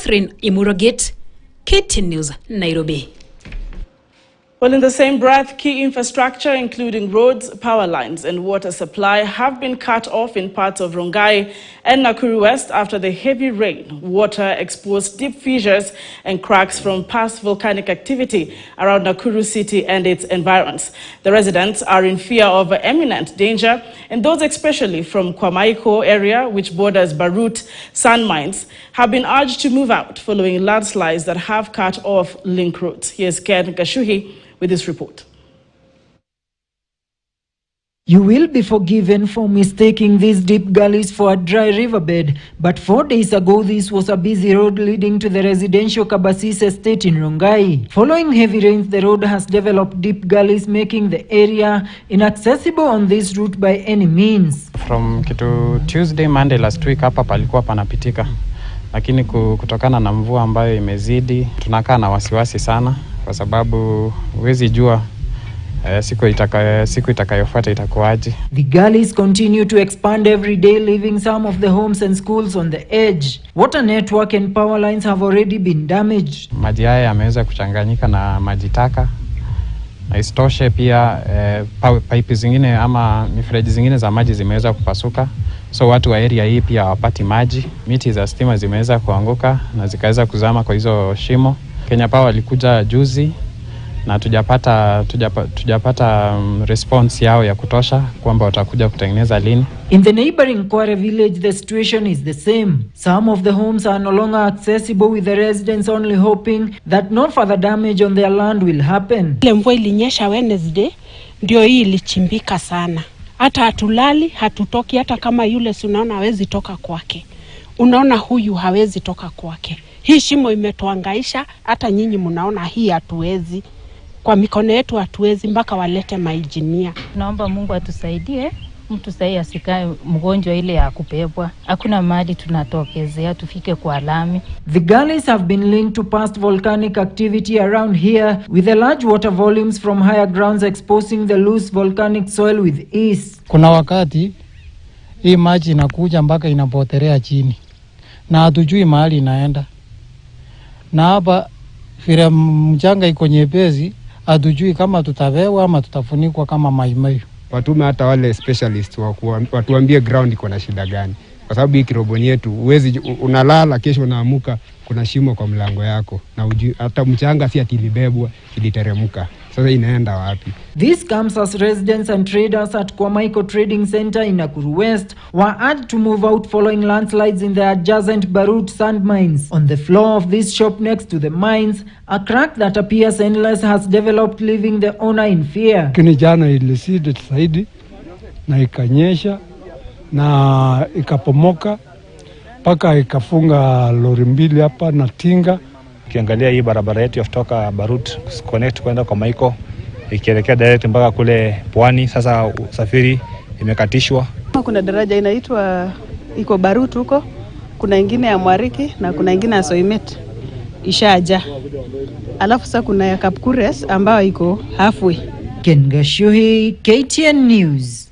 Catherine Imurogit, KTN News, Nairobi. Well, in the same breath, key infrastructure, including roads, power lines, and water supply, have been cut off in parts of Rongai and Nakuru West after the heavy rain. Water exposed deep fissures and cracks from past volcanic activity around Nakuru city and its environs. The residents are in fear of imminent danger, and those especially from Kwamaiko area, which borders Barut sand mines, have been urged to move out following landslides that have cut off link roads. Here's Ken Gashuhi with this report. You will be forgiven for mistaking these deep gullies for a dry riverbed, but 4 days ago this was a busy road leading to the residential Kabasis estate in Rongai. Following heavy rains, the road has developed deep gullies, making the area inaccessible on this route by any means. From Tuesday, Monday last week hapa palikuwa panapitika, lakini kutokana na mvua ambayo imezidi tunakaa na wasiwasi sana kwa sababu huwezi jua siku itakayofuata itakuwaje. The gullies continue to expand every day, leaving some of the homes and schools on the edge. Water network and power lines have already been damaged. Maji haya yameweza kuchanganyika na maji taka. Na isitoshe pia pipe zingine ama mifereji zingine za maji zimeweza kupasuka. So watu wa area hii pia hawapati maji. Miti za stima zimeweza kuanguka na zikaweza kuzama kwa hizo shimo. Kenya Power walikuja juzi na tujapata response yao ya kutosha kwamba watakuja kutengeneza lini. In the neighboring Kware village, the situation is the same. Some of the homes are no longer accessible, with the residents only hoping that no further damage on their land will happen. Ile mvua ilinyesha Wednesday ndio hii ilichimbika sana. Hata hatulali, hatutoki, hata kama yule unaona hawezi toka kwake. Unaona huyu hawezi toka kwake. Hii shimo imetuangaisha, hata nyinyi mnaona hii hatuwezi. Kwa mikono yetu hatuwezi mpaka walete mainjinia. Naomba Mungu atusaidie, mtu sahi asikae mgonjwa ile ya kupebwa. Hakuna mahali tunatokezea tufike kwa lami. The gullies have been linked to past volcanic activity around here, with the large water volumes from higher grounds exposing the loose volcanic soil with ease. Kuna wakati hii maji inakuja mpaka inapotelea chini na hatujui mahali inaenda. Na hapa vile mchanga iko nyepesi, hatujui kama tutavewa ama tutafunikwa kama maji. Watume hata wale specialists watuambie ground iko na shida gani, kwa sababu hii kiroboni yetu uwezi unalala kesho unaamuka kuna shimo kwa mlango yako na hata mchanga si atilibebwa iliteremka. Sasa inaenda wapi? This comes as residents and traders at Kwamaiko Trading Center in Nakuru West were urged to move out following landslides in the adjacent Barut sand mines. On the floor of this shop next to the mines, a crack that appears endless has developed, leaving the owner in fear. Kini jana ilisidi saidi na ikanyesha na ikapomoka paka ikafunga lori mbili hapa na tinga. Ukiangalia hii barabara yetu ya kutoka Barut connect kwenda kwa Maiko ikielekea direct mpaka kule Pwani, sasa usafiri imekatishwa. Kuna daraja inaitwa iko Barut huko, kuna ingine ya Mwariki na kuna ingine ya Soimet ishaja. Alafu sasa kuna ya Kapkures ambayo iko halfway. Ken Gashuhi, KTN News.